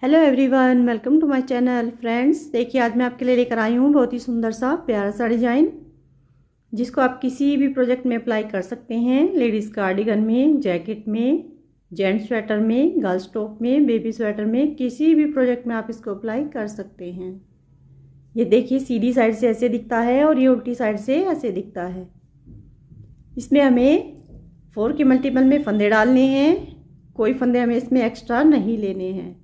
Hello everyone, welcome to my channel. Friends, देखिए आज मैं आपके लिए लेकर आई हूँ बहुत ही सुंदर सा प्यारा सा डिज़ाइन, जिसको आप किसी भी प्रोजेक्ट में अप्लाई कर सकते हैं। लेडीज़ कार्डिगन में, जैकेट में, जेंट्स स्वेटर में, गर्ल्स टॉप में, बेबी स्वेटर में, किसी भी प्रोजेक्ट में आप इसको अप्लाई कर सकते हैं। ये देखिए सीधी साइड से ऐसे दिखता है और ये उल्टी साइड से ऐसे दिखता है। इसमें हमें 4 के मल्टीपल में फंदे डालने हैं। कोई फंदे हमें इसमें एक्स्ट्रा नहीं लेने हैं।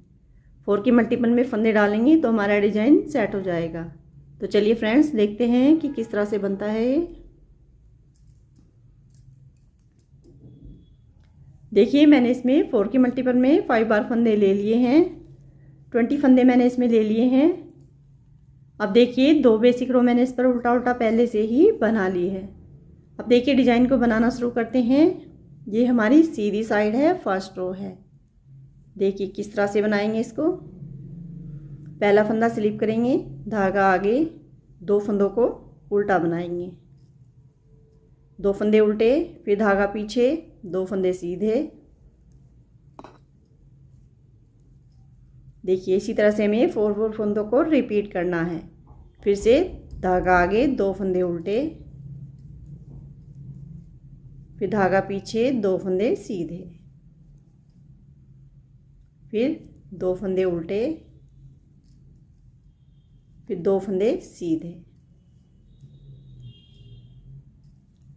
4 के मल्टीपल में फंदे डालेंगे तो हमारा डिज़ाइन सेट हो जाएगा। तो चलिए फ्रेंड्स, देखते हैं कि किस तरह से बनता है ये। देखिए मैंने इसमें 4 के मल्टीपल में 5 बार फंदे ले लिए हैं। 20 फंदे मैंने इसमें ले लिए हैं। अब देखिए 2 बेसिक रो मैंने इस पर उल्टा उल्टा पहले से ही बना ली है। अब देखिए डिज़ाइन को बनाना शुरू करते हैं। ये हमारी सीधी साइड है, फर्स्ट रो है। देखिए किस तरह से बनाएंगे इसको। पहला फंदा स्लिप करेंगे, धागा आगे, 2 फंदों को उल्टा बनाएंगे, 2 फंदे उल्टे, फिर धागा पीछे, 2 फंदे सीधे। देखिए इसी तरह से हमें 4 फंदों को रिपीट करना है। फिर से धागा आगे, 2 फंदे उल्टे, फिर धागा पीछे, 2 फंदे सीधे, फिर 2 फंदे उल्टे, फिर 2 फंदे सीधे,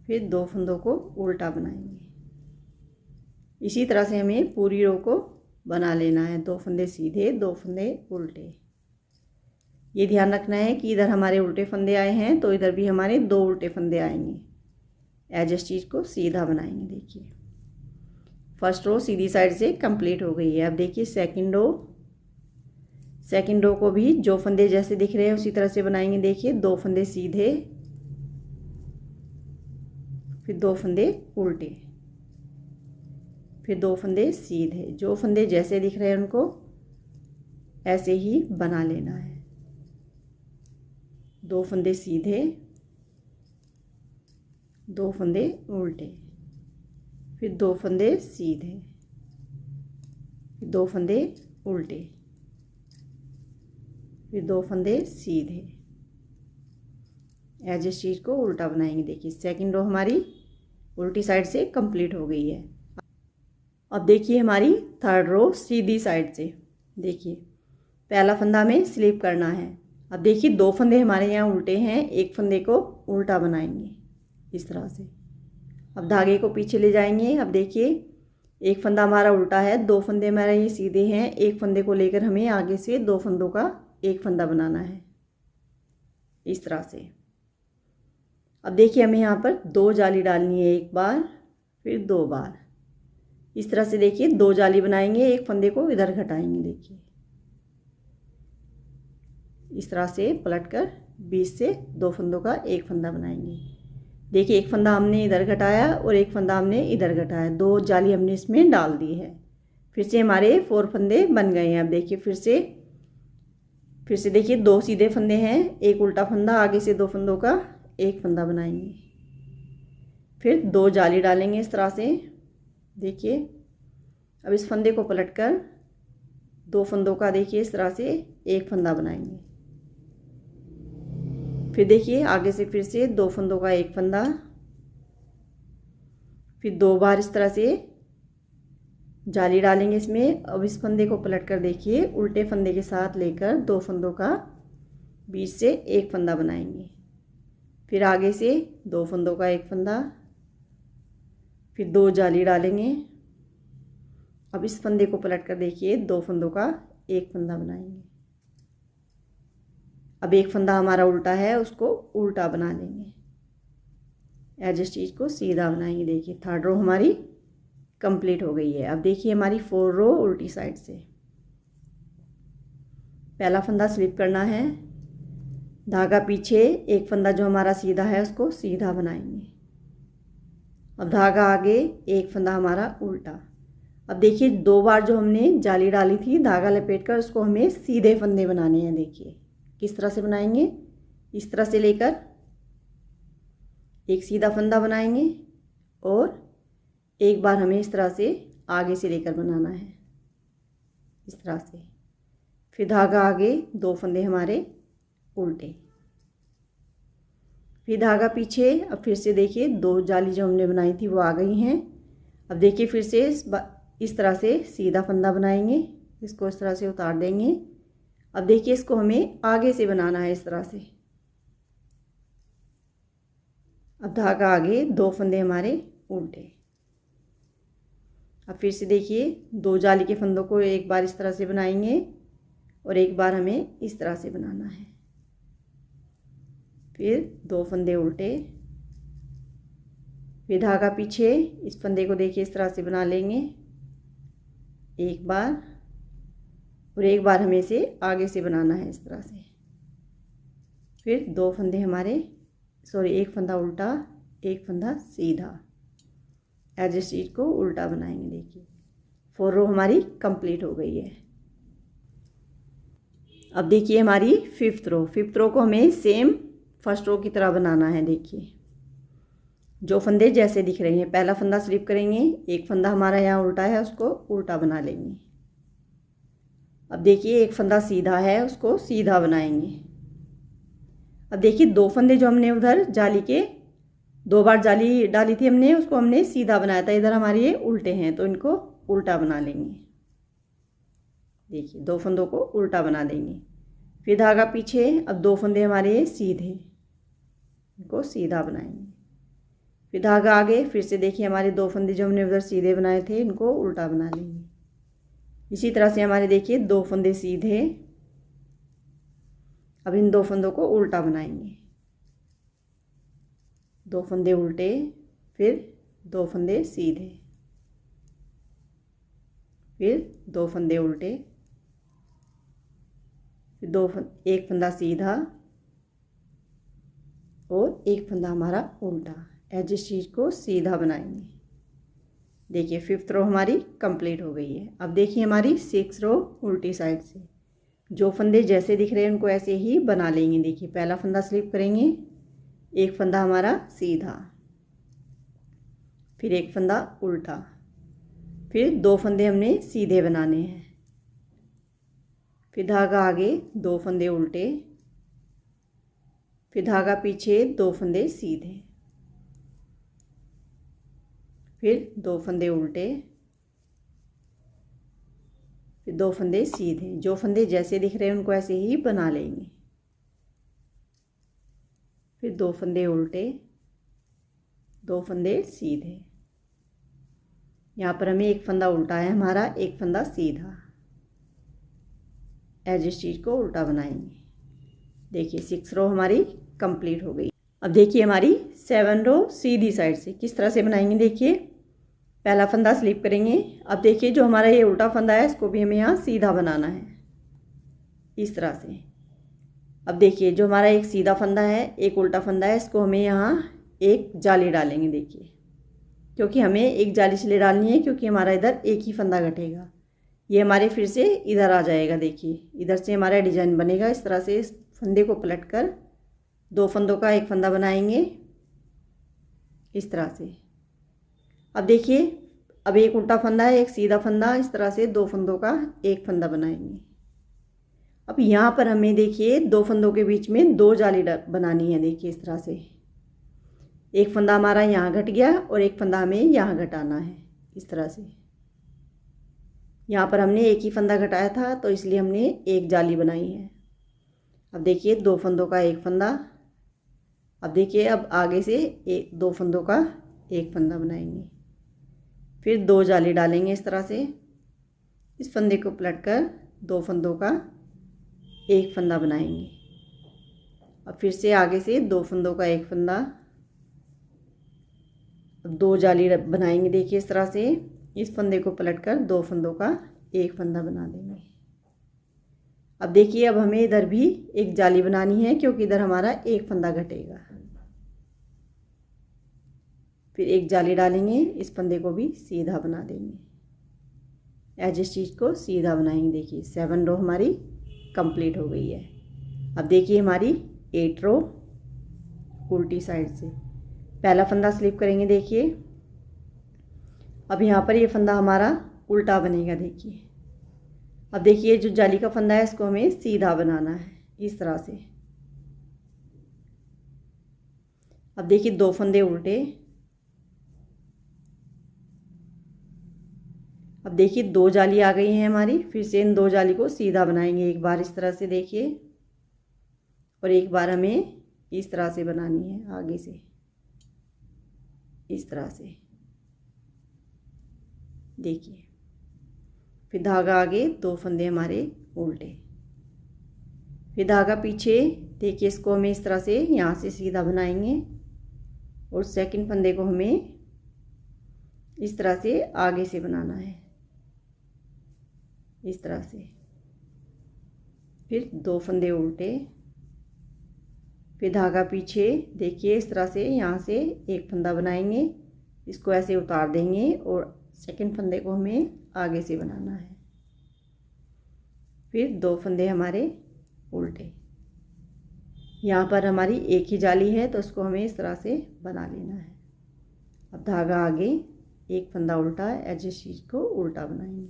फिर 2 फंदों को उल्टा बनाएंगे। इसी तरह से हमें पूरी रो को बना लेना है। 2 फंदे सीधे, 2 फंदे उल्टे। ये ध्यान रखना है कि इधर हमारे उल्टे फंदे आए हैं तो इधर भी हमारे 2 उल्टे फंदे आएंगे। एज स्टिच को सीधा बनाएंगे। देखिए फर्स्ट रो सीधी साइड से कंप्लीट हो गई है। अब देखिए सेकंड रो को भी जो फंदे जैसे दिख रहे हैं उसी तरह से बनाएंगे। देखिए 2 फंदे सीधे, फिर 2 फंदे उल्टे, फिर 2 फंदे सीधे। जो फंदे जैसे दिख रहे हैं उनको ऐसे ही बना लेना है। 2 फंदे सीधे, 2 फंदे उल्टे, फिर 2 फंदे सीधे, फिर 2 फंदे उल्टे, फिर 2 फंदे सीधे। एज स्टिच को उल्टा बनाएंगे। देखिए सेकंड रो हमारी उल्टी साइड से कंप्लीट हो गई है। अब देखिए हमारी थर्ड रो सीधी साइड से। देखिए पहला फंदा हमें स्लिप करना है। अब देखिए 2 फंदे हमारे यहाँ उल्टे हैं, एक फंदे को उल्टा बनाएंगे इस तरह से। अब धागे को पीछे ले जाएंगे। अब देखिए एक फंदा हमारा उल्टा है, 2 फंदे हमारे ये सीधे हैं। एक फंदे को लेकर हमें आगे से 2 फंदों का एक फंदा बनाना है इस तरह से। अब देखिए हमें यहाँ पर 2 जाली डालनी है, एक बार फिर 2 बार। इस तरह से देखिए 2 जाली बनाएंगे, एक फंदे को इधर घटाएंगे। देखिए इस तरह से पलटकर बीच से 2 फंदों का एक फंदा बनाएंगे। देखिए एक फंदा हमने इधर घटाया और एक फंदा हमने इधर घटाया, 2 जाली हमने इसमें डाल दी है। फिर से हमारे 4 फंदे बन गए हैं। अब देखिए फिर से देखिए 2 सीधे फंदे हैं, एक उल्टा फंदा, आगे से 2 फंदों का एक फंदा बनाएंगे, फिर 2 जाली डालेंगे इस तरह से। देखिए अब इस फंदे को पलटकर 2 फंदों का देखिए इस तरह से एक फंदा बनाएंगे। फिर देखिए आगे से फिर से 2 फंदों का एक फंदा, फिर 2 बार इस तरह से जाली डालेंगे इसमें। अब इस फंदे को पलटकर देखिए उल्टे फंदे के साथ लेकर 2 फंदों का बीच से एक फंदा बनाएंगे, फिर आगे से 2 फंदों का एक फंदा, फिर 2 जाली डालेंगे। अब इस फंदे को पलटकर देखिए 2 फंदों का एक फंदा बनाएंगे। अब एक फंदा हमारा उल्टा है, उसको उल्टा बना लेंगे, एज स्टिच को सीधा बनाएंगे। देखिए थर्ड रो हमारी कंप्लीट हो गई है। अब देखिए हमारी 4 रो उल्टी साइड से। पहला फंदा स्लिप करना है, धागा पीछे, एक फंदा जो हमारा सीधा है उसको सीधा बनाएंगे। अब धागा आगे, एक फंदा हमारा उल्टा। अब देखिए 2 बार जो हमने जाली डाली थी, धागा लपेटकर उसको हमें सीधे फंदे बनाने हैं। देखिए किस तरह से बनाएंगे। इस तरह से लेकर एक सीधा फंदा बनाएंगे और एक बार हमें इस तरह से आगे से लेकर बनाना है इस तरह से। फिर धागा आगे, 2 फंदे हमारे उल्टे, फिर धागा पीछे। अब फिर से देखिए 2 जाली जो हमने बनाई थी वो आ गई हैं। अब देखिए फिर से इस तरह से सीधा फंदा बनाएंगे, इसको इस तरह से उतार देंगे। अब देखिए इसको हमें आगे से बनाना है इस तरह से। अब धागा आगे, 2 फंदे हमारे उल्टे। अब फिर से देखिए 2 जाली के फंदों को एक बार इस तरह से बनाएंगे और एक बार हमें इस तरह से बनाना है। फिर 2 फंदे उल्टे, फिर धागा पीछे। इस फंदे को देखिए इस तरह से बना लेंगे एक बार, और एक बार हमें इसे आगे से बनाना है इस तरह से। फिर 2 फंदे हमारे, एक फंदा उल्टा, एक फंदा सीधा, एज स्टिच को उल्टा बनाएंगे। देखिए 4 रो हमारी कंप्लीट हो गई है। अब देखिए हमारी 5th रो। 5th रो को हमें सेम फर्स्ट रो की तरह बनाना है। देखिए जो फंदे जैसे दिख रहे हैं, पहला फंदा स्लिप करेंगे, एक फंदा हमारा यहाँ उल्टा है उसको उल्टा बना लेंगे। अब देखिए एक फंदा सीधा है उसको सीधा बनाएंगे। अब देखिए 2 फंदे जो हमने उधर जाली के 2 बार जाली डाली थी हमने, उसको हमने सीधा बनाया था, इधर हमारे ये उल्टे हैं तो इनको उल्टा बना लेंगे। देखिए 2 फंदों को उल्टा बना देंगे, फिर धागा पीछे। अब 2 फंदे हमारे सीधे, इनको सीधा बनाएंगे, फिर धागा आगे। फिर से देखिए हमारे 2 फंदे जो हमने उधर सीधे बनाए थे इनको उल्टा बना लेंगे। इसी तरह से हमारे देखिए 2 फंदे सीधे। अब इन 2 फंदों को उल्टा बनाएंगे, 2 फंदे उल्टे, फिर 2 फंदे सीधे, फिर 2 फंदे उल्टे, फिर एक फंदा सीधा और एक फंदा हमारा उल्टा, एज इस चीज़ को सीधा बनाएंगे। देखिए 5th रो हमारी कंप्लीट हो गई है। अब देखिए हमारी 6th रो उल्टी साइड से, जो फंदे जैसे दिख रहे हैं उनको ऐसे ही बना लेंगे। देखिए पहला फंदा स्लिप करेंगे, एक फंदा हमारा सीधा, फिर एक फंदा उल्टा, फिर 2 फंदे हमने सीधे बनाने हैं, फिर धागा आगे, 2 फंदे उल्टे, फिर धागा पीछे, 2 फंदे सीधे, फिर 2 फंदे उल्टे, फिर 2 फंदे सीधे। जो फंदे जैसे दिख रहे हैं उनको ऐसे ही बना लेंगे, फिर 2 फंदे उल्टे, 2 फंदे सीधे। यहाँ पर हमें एक फंदा उल्टा है हमारा, एक फंदा सीधा, एज इस चीज़ को उल्टा बनाएंगे। देखिए 6 रो हमारी कंप्लीट हो गई। अब देखिए हमारी 7 रो सीधी साइड से किस तरह से बनाएंगे। देखिए पहला फंदा स्लिप करेंगे। अब देखिए जो हमारा ये उल्टा फंदा है इसको भी हमें यहाँ सीधा बनाना है इस तरह से। अब देखिए जो हमारा एक सीधा फंदा है, एक उल्टा फंदा है, इसको हमें यहाँ एक जाली डालेंगे। देखिए क्योंकि हमें एक जाली इसलिए डालनी है क्योंकि हमारा इधर एक ही फंदा घटेगा, ये हमारे फिर से इधर आ जाएगा। देखिए इधर से हमारा डिजाइन बनेगा इस तरह से। इस फंदे को पलट कर 2 फंदों का एक फंदा बनाएंगे इस तरह से। अब देखिए अब एक उल्टा फंदा है, एक सीधा फंदा, इस तरह से 2 फंदों का एक फंदा बनाएंगे। अब यहाँ पर हमें देखिए 2 फंदों के बीच में 2 जाली बनानी है। देखिए इस तरह से एक फंदा हमारा यहाँ घट गया और एक फंदा हमें यहाँ घटाना है इस तरह से। यहाँ पर हमने एक ही फंदा घटाया था तो इसलिए हमने एक जाली बनाई है। अब देखिए 2 फंदों का एक फंदा। अब देखिए अब आगे से 2 फंदों का एक फंदा बनाएंगे, फिर 2 जाली डालेंगे इस तरह से। इस फंदे को पलटकर 2 फंदों का एक फंदा बनाएंगे। अब फिर से आगे से 2 फंदों का एक फंदा, 2 जाली बनाएंगे। देखिए इस तरह से इस फंदे को पलटकर 2 फंदों का एक फंदा बना देंगे। अब देखिए अब हमें इधर भी एक जाली बनानी है क्योंकि इधर हमारा एक फंदा घटेगा। फिर एक जाली डालेंगे, इस फंदे को भी सीधा बना देंगे, एज इस चीज़ को सीधा बनाएंगे। देखिए 7 रो हमारी कंप्लीट हो गई है। अब देखिए हमारी 8 रो उल्टी साइड से, पहला फंदा स्लिप करेंगे। देखिए अब यहाँ पर ये फंदा हमारा उल्टा बनेगा। देखिए अब देखिए जो जाली का फंदा है इसको हमें सीधा बनाना है इस तरह से। अब देखिए 2 फंदे उल्टे। अब देखिए 2 जाली आ गई हैं हमारी। फिर से इन 2 जाली को सीधा बनाएंगे एक बार इस तरह से देखिए, और एक बार हमें इस तरह से बनानी है आगे से, इस तरह से देखिए। फिर धागा आगे, 2 फंदे हमारे उल्टे, फिर धागा पीछे। देखिए इसको हमें इस तरह से यहाँ से सीधा बनाएंगे और सेकंड फंदे को हमें इस तरह से आगे से बनाना है इस तरह से। फिर 2 फंदे उल्टे, फिर धागा पीछे। देखिए इस तरह से यहाँ से एक फंदा बनाएंगे, इसको ऐसे उतार देंगे और सेकंड फंदे को हमें आगे से बनाना है। फिर 2 फंदे हमारे उल्टे। यहाँ पर हमारी एक ही जाली है तो उसको हमें इस तरह से बना लेना है। अब धागा आगे, एक फंदा उल्टा, एज चीज को उल्टा बनाएंगे।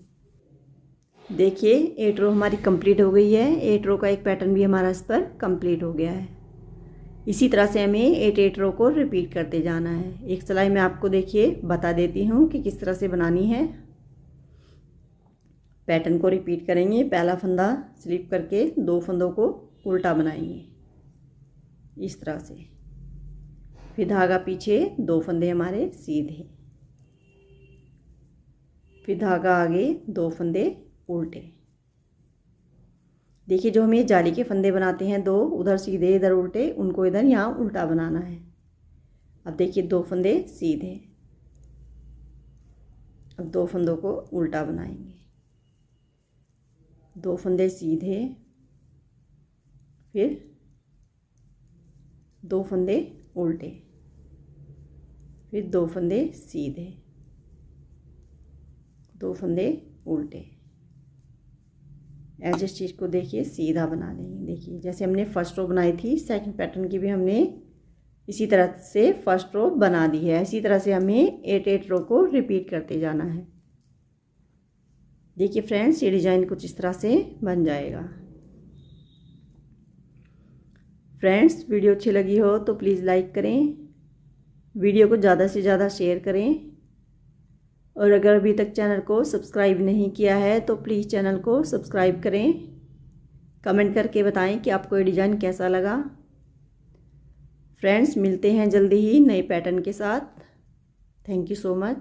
देखिए 8 रो हमारी कंप्लीट हो गई है। 8 रो का एक पैटर्न भी हमारा इस पर कंप्लीट हो गया है। इसी तरह से हमें 8 रो को रिपीट करते जाना है। एक सिलाई मैं आपको देखिए बता देती हूँ कि किस तरह से बनानी है। पैटर्न को रिपीट करेंगे। पहला फंदा स्लिप करके 2 फंदों को उल्टा बनाएंगे इस तरह से। फिर धागा पीछे, 2 फंदे हमारे सीधे, फिर धागा आगे, 2 फंदे उल्टे। देखिए जो हमें जाली के फंदे बनाते हैं 2, उधर सीधे इधर उल्टे, उनको इधर यहाँ उल्टा बनाना है। अब देखिए 2 फंदे सीधे, अब 2 फंदों को उल्टा बनाएंगे, 2 फंदे सीधे, फिर 2 फंदे उल्टे, फिर 2 फंदे सीधे, 2 फंदे उल्टे। ऐसे चीज़ को देखिए सीधा बना लेंगे। देखिए जैसे हमने फर्स्ट रो बनाई थी, सेकंड पैटर्न की भी हमने इसी तरह से फर्स्ट रो बना दी है। इसी तरह से हमें 8 रो को रिपीट करते जाना है। देखिए फ्रेंड्स ये डिज़ाइन कुछ इस तरह से बन जाएगा। फ्रेंड्स वीडियो अच्छी लगी हो तो प्लीज़ लाइक करें, वीडियो को ज़्यादा से ज़्यादा शेयर करें, और अगर अभी तक चैनल को सब्सक्राइब नहीं किया है तो प्लीज़ चैनल को सब्सक्राइब करें। कमेंट करके बताएं कि आपको ये डिज़ाइन कैसा लगा। फ्रेंड्स मिलते हैं जल्दी ही नए पैटर्न के साथ। Thank you so much.